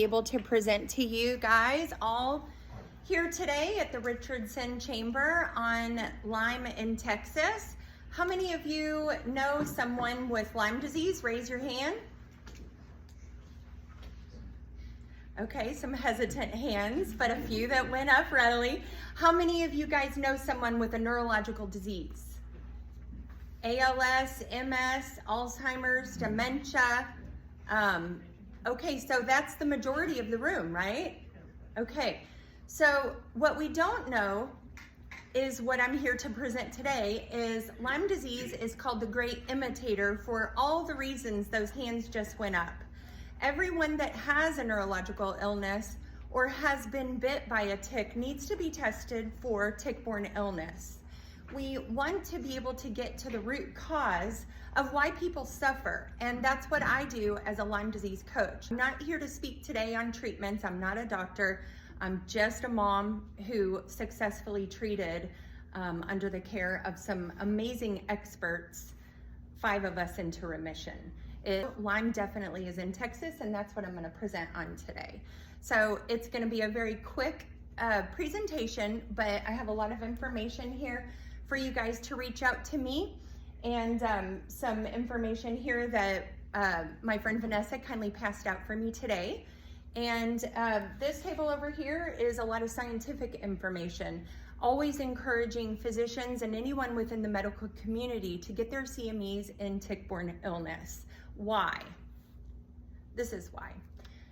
Able to present to you guys all here today at the Richardson Chamber on Lyme in Texas. How many of you know someone with Lyme disease? Raise your hand. Okay, some hesitant hands, but a few that went up readily. How many of you guys know someone with a neurological disease? ALS, MS, Alzheimer's, dementia. Okay, so that's the majority of the room, right? Okay, so what we don't know is what I'm here to present today is Lyme disease is called the great imitator for all the reasons those hands just went up. Everyone that has a neurological illness or has been bit by a tick needs to be tested for tick-borne illness. We want to be able to get to the root cause of why people suffer, and that's what I do as a Lyme disease coach. I'm not here to speak today on treatments. I'm not a doctor. I'm just a mom who successfully treated under the care of some amazing experts, 5 of us into remission. Lyme definitely is in Texas, and that's what I'm going to present on today. So it's going to be a very quick presentation, but I have a lot of information here for you guys to reach out to me, and some information here that my friend Vanessa kindly passed out for me today. And this table over here is a lot of scientific information, always encouraging physicians and anyone within the medical community to get their CMEs in tick-borne illness. Why? This is why.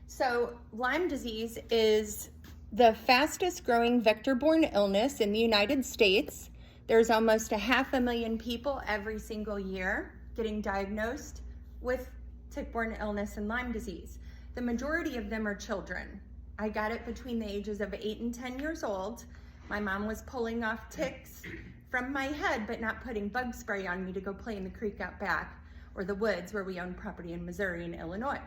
So Lyme disease is the fastest growing vector-borne illness in the United States. There's almost 500,000 people every single year getting diagnosed with tick-borne illness and Lyme disease. The majority of them are children. I got it between the ages of 8 and 10 years old. My mom was pulling off ticks from my head, but not putting bug spray on me to go play in the creek out back or the woods where we own property in Missouri and Illinois.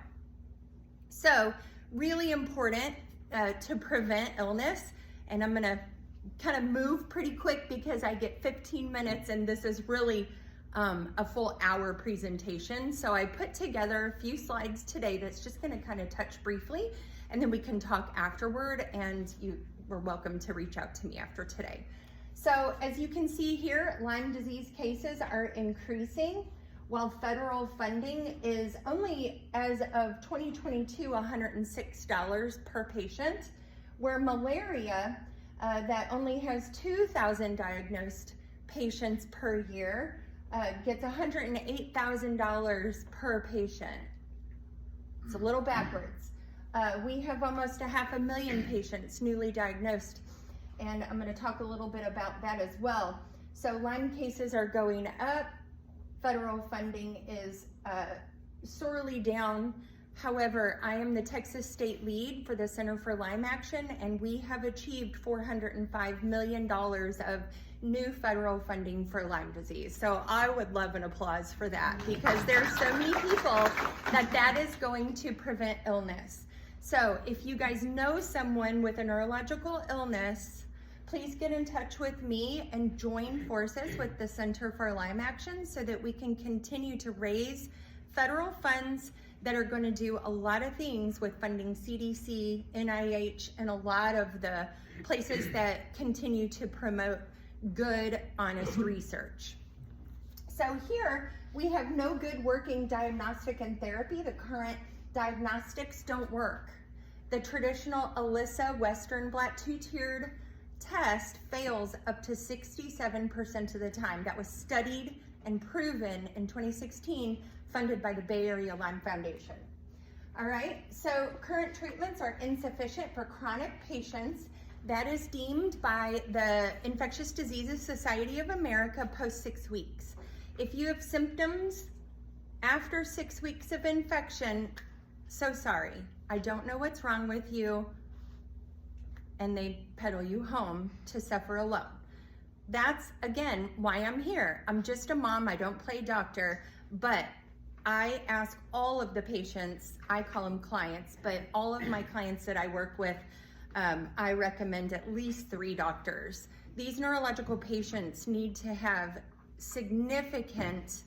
So really important to prevent illness, and I'm gonna kind of move pretty quick because I get 15 minutes and this is really a full hour presentation. So I put together a few slides today that's just going to kind of touch briefly, and then we can talk afterward, and you were welcome to reach out to me after today. So as you can see here, Lyme disease cases are increasing while federal funding is only, as of 2022, $106 per patient, where malaria that only has 2,000 diagnosed patients per year gets $108,000 per patient. It's a little backwards. We have almost 500,000 patients newly diagnosed, and I'm going to talk a little bit about that as well. So Lyme cases are going up. Federal funding is sorely down. However, I am the Texas state lead for the Center for Lyme Action, and we have achieved $405 million of new federal funding for Lyme disease. So I would love an applause for that, because there's so many people that is going to prevent illness. So if you guys know someone with a neurological illness, please get in touch with me and join forces with the Center for Lyme Action so that we can continue to raise federal funds that are going to do a lot of things with funding CDC, NIH, and a lot of the places that continue to promote good, honest research. So here we have no good working diagnostic and therapy. The current diagnostics don't work. The traditional ELISA Western blot 2-tiered test fails up to 67% of the time. That was studied and proven in 2016, funded by the Bay Area Lyme Foundation. All right, so current treatments are insufficient for chronic patients. That is deemed by the Infectious Diseases Society of America post 6 weeks. If you have symptoms after 6 weeks of infection, so sorry, I don't know what's wrong with you, and they pedal you home to suffer alone. That's, again, why I'm here. I'm just a mom, I don't play doctor, but I ask all of the patients, I call them clients, but all of my clients that I work with, I recommend at least 3 doctors. These neurological patients need to have significant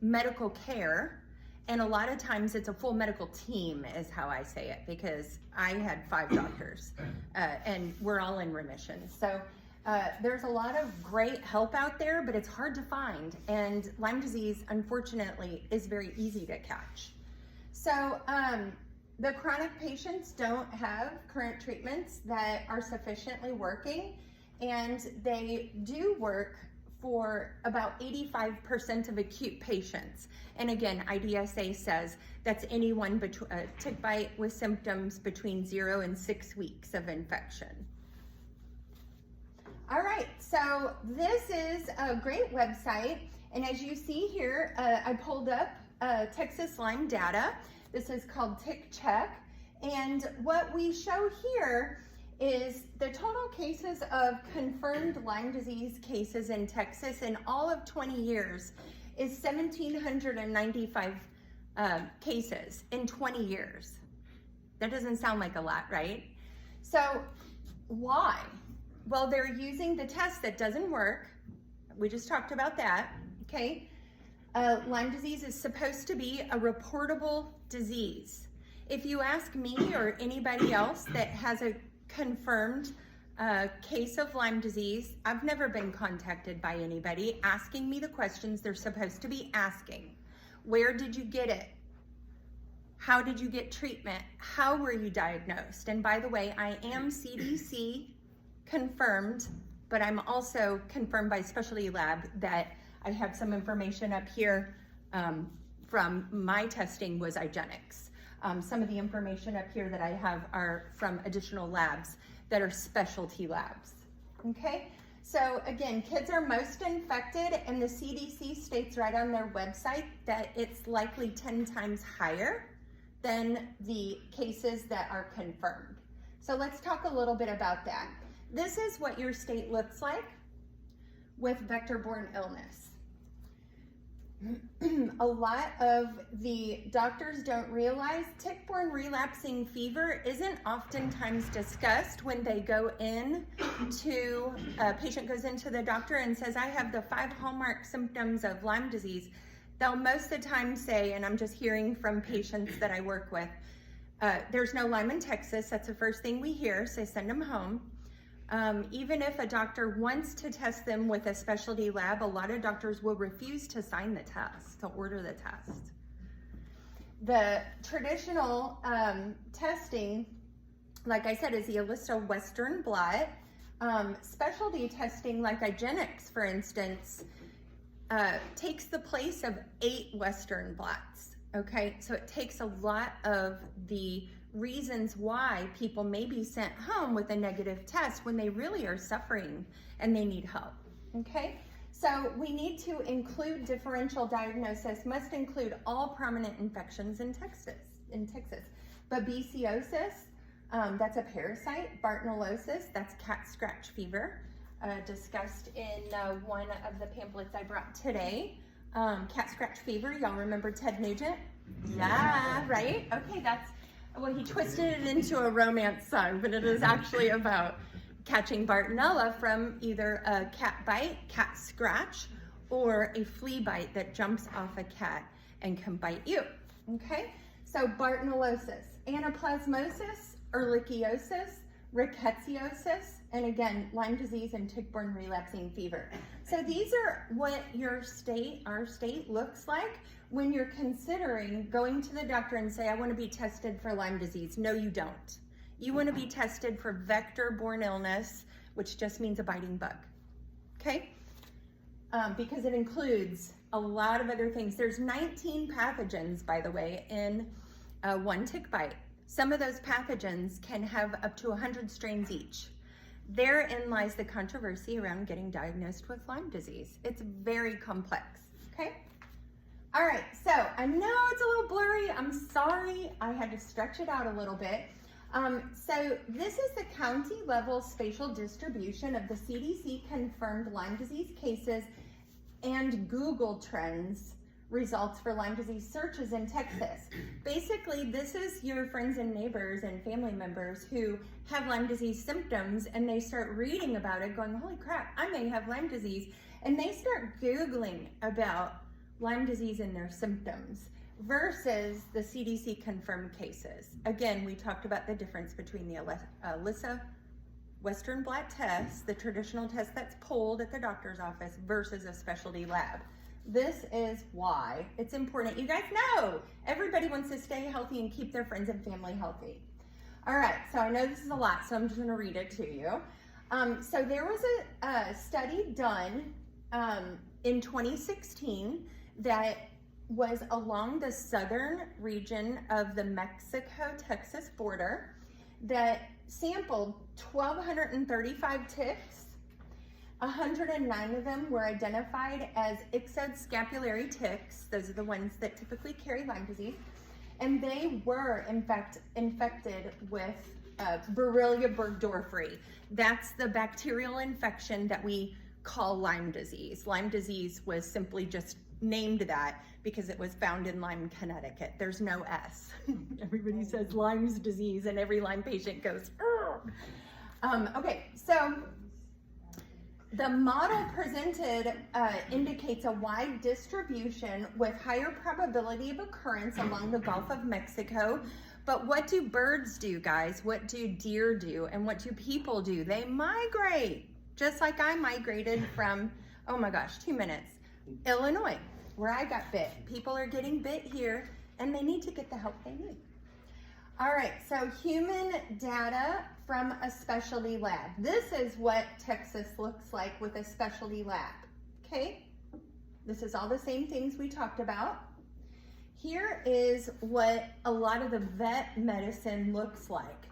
medical care And a lot of times it's a full medical team is how I say it, because I had 5 doctors and we're all in remission. So there's a lot of great help out there, but it's hard to find. And Lyme disease, unfortunately, is very easy to catch. So the chronic patients don't have current treatments that are sufficiently working, and they do work for about 85% of acute patients. And again, IDSA says that's anyone tick bite with symptoms between 0 and 6 weeks of infection. All right, so this is a great website. And as you see here, I pulled up Texas Lyme data. This is called Tick Check. And what we show here is the total cases of confirmed Lyme disease cases in Texas in all of 20 years is 1,795 cases in 20 years. That doesn't sound like a lot, right? So why? Well, they're using the test that doesn't work. We just talked about that, okay? Lyme disease is supposed to be a reportable disease. If you ask me or anybody else that has a confirmed case of Lyme disease, I've never been contacted by anybody asking me the questions they're supposed to be asking. Where did you get it? How did you get treatment? How were you diagnosed? And by the way, I am CDC confirmed, but I'm also confirmed by specialty lab that I have some information up here from my testing was IGeneX. Some of the information up here that I have are from additional labs that are specialty labs, okay? So again, kids are most infected, and the CDC states right on their website that it's likely 10 times higher than the cases that are confirmed. So let's talk a little bit about that. This is what your state looks like with vector-borne illness. A lot of the doctors don't realize tick-borne relapsing fever isn't oftentimes discussed when they go in to, a patient goes into the doctor and says, I have the 5 hallmark symptoms of Lyme disease. They'll most of the time say, and I'm just hearing from patients that I work with, there's no Lyme in Texas. That's the first thing we hear, so send them home. Even if a doctor wants to test them with a specialty lab, a lot of doctors will refuse to sign the test, to order the test. The traditional testing, like I said, is the ELISA Western blot. Specialty testing, like IGeneX, for instance, takes the place of 8 Western blots, okay? So it takes a lot of the reasons why people may be sent home with a negative test when they really are suffering and they need help, okay? So we need to include differential diagnosis, must include all prominent infections in Texas. Babesiosis, that's a parasite. Bartonellosis, that's cat scratch fever, discussed in one of the pamphlets I brought today. Cat scratch fever, y'all remember Ted Nugent? Yeah, right? Okay, well, he twisted it into a romance song, but it is actually about catching Bartonella from either a cat bite, cat scratch, or a flea bite that jumps off a cat and can bite you, okay? So Bartonellosis, anaplasmosis, ehrlichiosis, rickettsiosis, and again, Lyme disease and tick-borne relapsing fever. So these are what your state, our state, looks like when you're considering going to the doctor and say, I want to be tested for Lyme disease. No, you don't. You want to be tested for vector-borne illness, which just means a biting bug, okay? Because it includes a lot of other things. There's 19 pathogens, by the way, in one tick bite. Some of those pathogens can have up to 100 strains each. Therein lies the controversy around getting diagnosed with Lyme disease. It's very complex, okay? All right, so I know it's a little blurry. I'm sorry. I had to stretch it out a little bit. So this is the county level spatial distribution of the CDC confirmed Lyme disease cases and Google Trends results for Lyme disease searches in Texas. Basically, this is your friends and neighbors and family members who have Lyme disease symptoms, and they start reading about it going, holy crap, I may have Lyme disease. And they start Googling about Lyme disease and their symptoms. versus the CDC confirmed cases. Again, we talked about the difference between the ELISA Western blot test, the traditional test that's pulled at the doctor's office, versus a specialty lab. This is why it's important. You guys know everybody wants to stay healthy and keep their friends and family healthy. All right, so I know this is a lot, so I'm just gonna read it to you. So there was a study done in 2016 that was along the southern region of the Mexico-Texas border that sampled 1,235 ticks. 109 of them were identified as ixodes-scapulary ticks. Those are the ones that typically carry Lyme disease. And they were, in fact, infected with Borrelia burgdorferi. That's the bacterial infection that we call Lyme disease. Lyme disease was simply just named that because it was found in Lyme, Connecticut. There's no S. Everybody says Lyme's disease and every Lyme patient goes, okay, so the model presented indicates a wide distribution with higher probability of occurrence along the Gulf of Mexico. But what do birds do, guys? What do deer do? And what do people do? They migrate, just like I migrated from, oh my gosh, 2 minutes, Illinois, where I got bit. People are getting bit here, and they need to get the help they need. All right, so human data from a specialty lab. This is what Texas looks like with a specialty lab, okay? This is all the same things we talked about. Here is what a lot of the vet medicine looks like.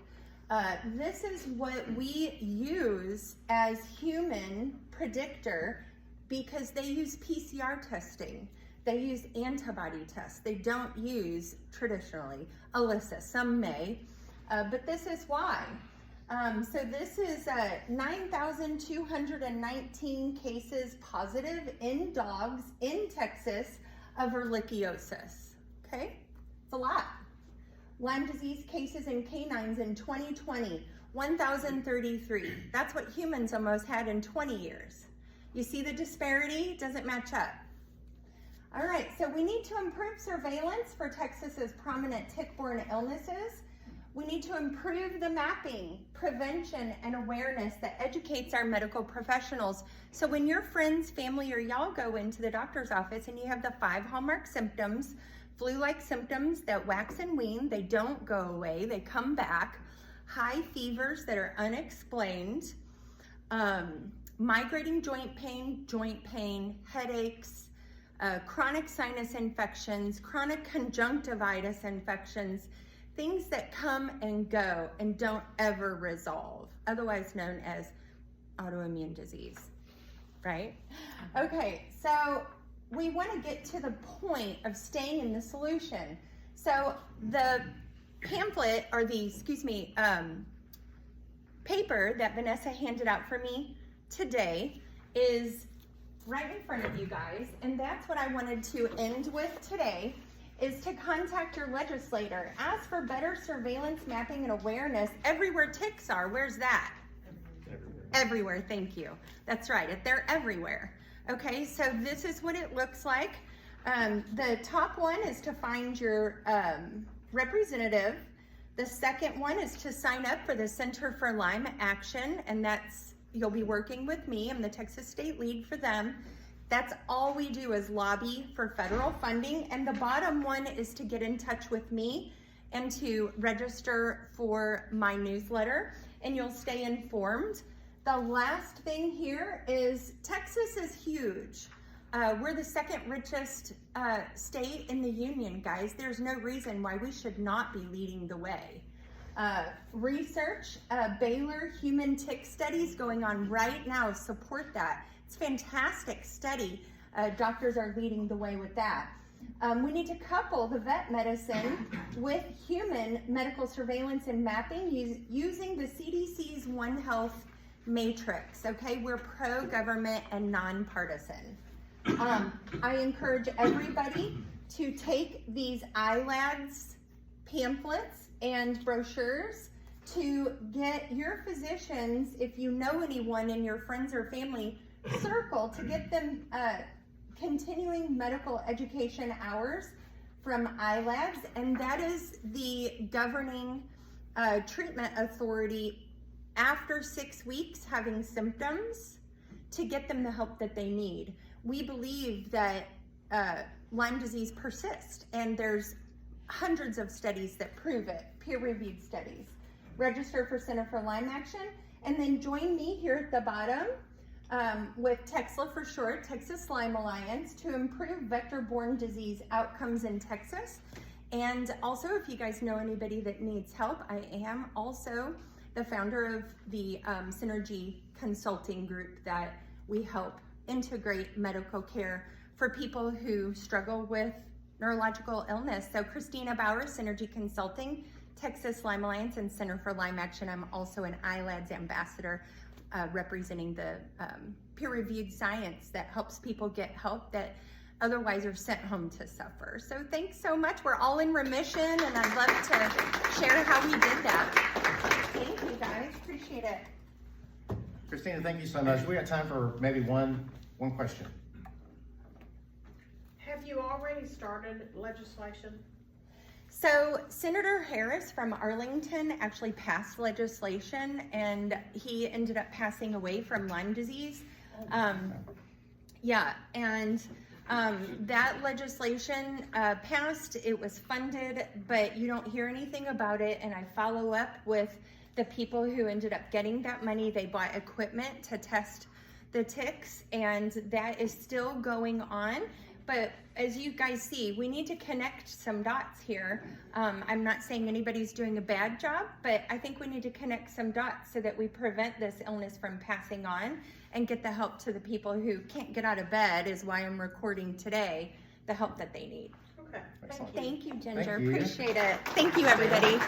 This is what we use as human predictor because they use PCR testing. They use antibody tests. They don't use traditionally ELISA. Some may, but this is why. So this is 9,219 cases positive in dogs in Texas of ehrlichiosis. Okay, it's a lot. Lyme disease cases in canines in 2020, 1,033. That's what humans almost had in 20 years. You see the disparity? It doesn't match up. All right, so we need to improve surveillance for Texas's prominent tick-borne illnesses. We need to improve the mapping, prevention, and awareness that educates our medical professionals. So when your friends, family, or y'all go into the doctor's office and you have the 5 hallmark symptoms, flu-like symptoms that wax and wane, they don't go away, they come back, high fevers that are unexplained, migrating joint pain, headaches, chronic sinus infections, chronic conjunctivitis infections, things that come and go and don't ever resolve, otherwise known as autoimmune disease, right? Okay, so we want to get to the point of staying in the solution. So the pamphlet, or the, paper that Vanessa handed out for me today is right in front of you guys, and that's what I wanted to end with today, is to contact your legislator. Ask for better surveillance, mapping, and awareness everywhere ticks are. Where's that? Everywhere, thank you. That's right, they're everywhere. Okay, so this is what it looks like. The top one is to find your representative. The second one is to sign up for the Center for Lyme Action, and that's, you'll be working with me. I'm the Texas State Lead for them. That's all we do is lobby for federal funding. And the bottom one is to get in touch with me and to register for my newsletter, and you'll stay informed. The last thing here is Texas is huge. We're the second richest state in the union, guys. There's no reason why we should not be leading the way. Research, Baylor human tick studies going on right now support that. It's a fantastic study. Doctors are leading the way with that. We need to couple the vet medicine with human medical surveillance and mapping using the CDC's One Health matrix, okay? We're pro-government and nonpartisan. I encourage everybody to take these iLads pamphlets and brochures to get your physicians, if you know anyone in your friends or family circle, to get them continuing medical education hours from iLabs, and that is the governing treatment authority after 6 weeks having symptoms to get them the help that they need. We believe that Lyme disease persists, and there's hundreds of studies that prove it, peer-reviewed studies. Register for Center for Lyme Action, and then join me here at the bottom with TXLA for short, Texas Lyme Alliance, to improve vector-borne disease outcomes in Texas. And also, if you guys know anybody that needs help, I am also the founder of the Synergy Consulting Group that we help integrate medical care for people who struggle with neurological illness. So Christina Bauer, Synergy Consulting, Texas Lyme Alliance, and Center for Lyme Action. I'm also an iLabs ambassador representing the peer-reviewed science that helps people get help that otherwise are sent home to suffer. So thanks so much. We're all in remission, and I'd love to share how we did that. Thank you guys, appreciate it. Christina, thank you so much. We got time for maybe one question. Have you already started legislation? So Senator Harris from Arlington actually passed legislation, and he ended up passing away from Lyme disease. That legislation passed, it was funded, but you don't hear anything about it, and I follow up with the people who ended up getting that money. They bought equipment to test the ticks, and that is still going on. But as you guys see, we need to connect some dots here. I'm not saying anybody's doing a bad job, but I think we need to connect some dots so that we prevent this illness from passing on and get the help to the people who can't get out of bed, is why I'm recording today, the help that they need. Okay, Excellent. Thank you, Ginger. Thank you. Appreciate it. Thank you, everybody.